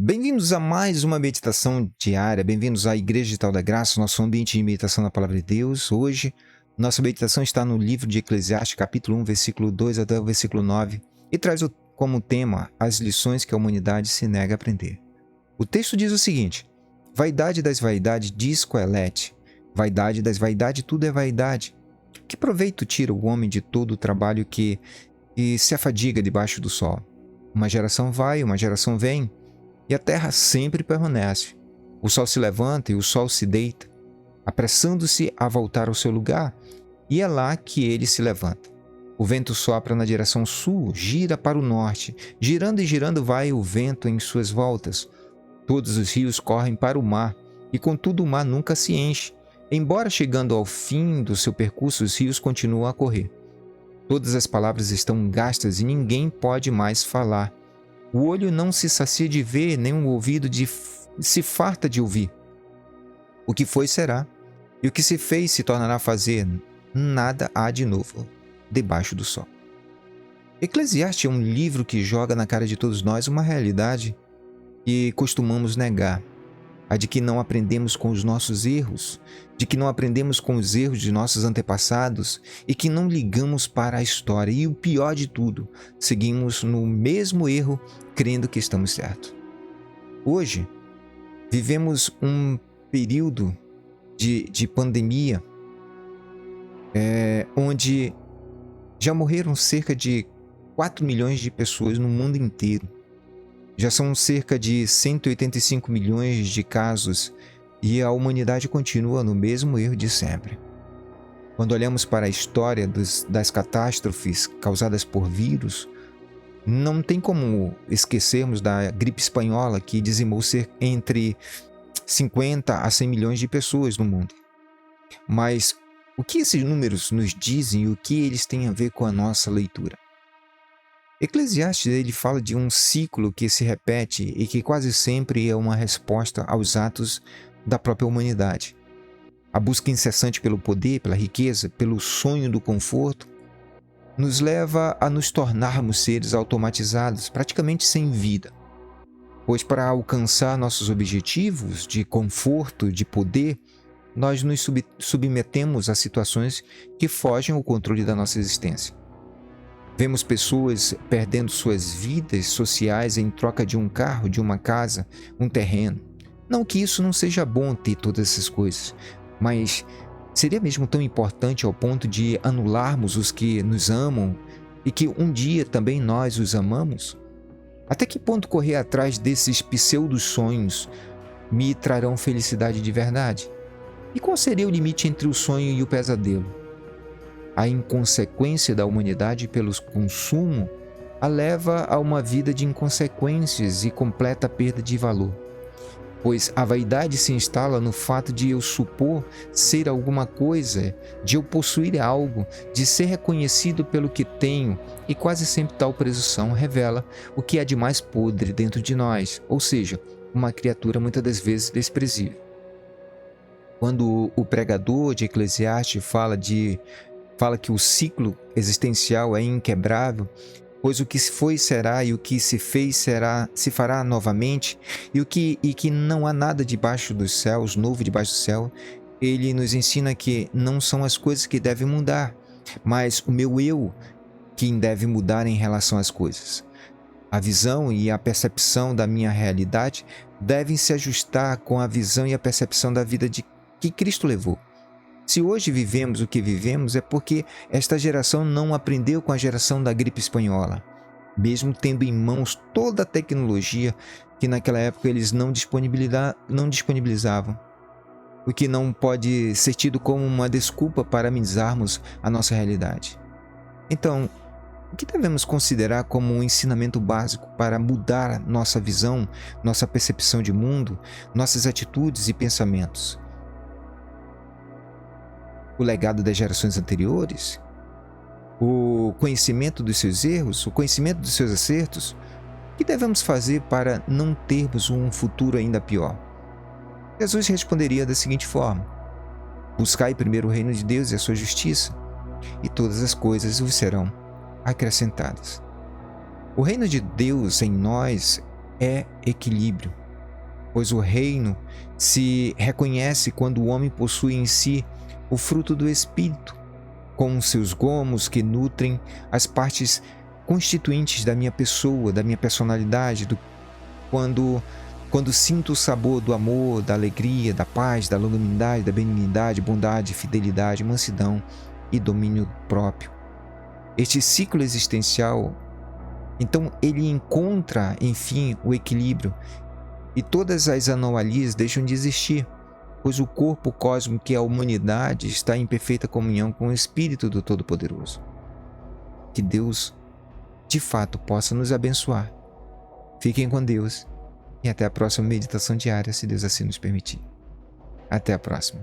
Bem-vindos a mais uma meditação diária, bem-vindos à Igreja Digital da Graça, nosso ambiente de meditação na Palavra de Deus. Hoje, nossa meditação está no livro de Eclesiastes, capítulo 1, versículo 2 até o versículo 9, e traz como tema as lições que a humanidade se nega a aprender. O texto diz o seguinte: vaidade das vaidades diz Coelete, vaidade das vaidades tudo é vaidade. Que proveito tira o homem de todo o trabalho que se afadiga debaixo do sol? Uma geração vai, uma geração vem, e a terra sempre permanece. O sol se levanta e o sol se deita, apressando-se a voltar ao seu lugar, e é lá que ele se levanta. O vento sopra na direção sul, gira para o norte, girando e girando vai o vento em suas voltas. Todos os rios correm para o mar, e contudo o mar nunca se enche. Embora chegando ao fim do seu percurso, os rios continuam a correr. Todas as palavras estão gastas e ninguém pode mais falar. O olho não se sacia de ver, nem o ouvido se farta de ouvir. O que foi será, e o que se fez se tornará a fazer. Nada há de novo debaixo do sol. Eclesiastes é um livro que joga na cara de todos nós uma realidade que costumamos negar. A de que não aprendemos com os nossos erros, de que não aprendemos com os erros de nossos antepassados e que não ligamos para a história. E o pior de tudo, seguimos no mesmo erro, crendo que estamos certos. Hoje, vivemos um período de pandemia onde já morreram cerca de 4 milhões de pessoas no mundo inteiro. Já são cerca de 185 milhões de casos e a humanidade continua no mesmo erro de sempre. Quando olhamos para a história das catástrofes causadas por vírus, não tem como esquecermos da gripe espanhola, que dizimou entre 50 a 100 milhões de pessoas no mundo. Mas o que esses números nos dizem e o que eles têm a ver com a nossa leitura? Eclesiastes ele fala de um ciclo que se repete e que quase sempre é uma resposta aos atos da própria humanidade. A busca incessante pelo poder, pela riqueza, pelo sonho do conforto, nos leva a nos tornarmos seres automatizados, praticamente sem vida. Pois para alcançar nossos objetivos de conforto, de poder, nós nos submetemos a situações que fogem ao controle da nossa existência. Vemos pessoas perdendo suas vidas sociais em troca de um carro, de uma casa, um terreno. Não que isso não seja bom ter todas essas coisas, mas seria mesmo tão importante ao ponto de anularmos os que nos amam e que um dia também nós os amamos? Até que ponto correr atrás desses pseudo-sonhos me trarão felicidade de verdade? E qual seria o limite entre o sonho e o pesadelo? A inconsequência da humanidade pelo consumo a leva a uma vida de inconsequências e completa perda de valor. Pois a vaidade se instala no fato de eu supor ser alguma coisa, de eu possuir algo, de ser reconhecido pelo que tenho, e quase sempre tal presunção revela o que há de mais podre dentro de nós, ou seja, uma criatura muitas das vezes desprezível. Quando o pregador de Eclesiastes fala que o ciclo existencial é inquebrável, pois o que se foi será e o que se fez se fará novamente, e que não há nada debaixo dos céus, novo debaixo do céu. Ele nos ensina que não são as coisas que devem mudar, mas o meu eu que deve mudar em relação às coisas. A visão e a percepção da minha realidade devem se ajustar com a visão e a percepção da vida que Cristo levou. Se hoje vivemos o que vivemos é porque esta geração não aprendeu com a geração da gripe espanhola, mesmo tendo em mãos toda a tecnologia que naquela época eles não disponibilizavam, o que não pode ser tido como uma desculpa para amenizarmos a nossa realidade. Então, o que devemos considerar como um ensinamento básico para mudar nossa visão, nossa percepção de mundo, nossas atitudes e pensamentos? O legado das gerações anteriores, o conhecimento dos seus erros, o conhecimento dos seus acertos? O que devemos fazer para não termos um futuro ainda pior? Jesus responderia da seguinte forma: buscai primeiro o reino de Deus e a sua justiça, e todas as coisas vos serão acrescentadas. O reino de Deus em nós é equilíbrio, pois o reino se reconhece quando o homem possui em si o fruto do Espírito, com seus gomos que nutrem as partes constituintes da minha pessoa, da minha personalidade, quando sinto o sabor do amor, da alegria, da paz, da longanimidade, da benignidade, bondade, fidelidade, mansidão e domínio próprio. Este ciclo existencial, então, ele encontra, enfim, o equilíbrio e todas as anomalias deixam de existir, pois o corpo cósmico que é a humanidade está em perfeita comunhão com o Espírito do Todo-Poderoso. Que Deus, de fato, possa nos abençoar. Fiquem com Deus e até a próxima meditação diária, se Deus assim nos permitir. Até a próxima.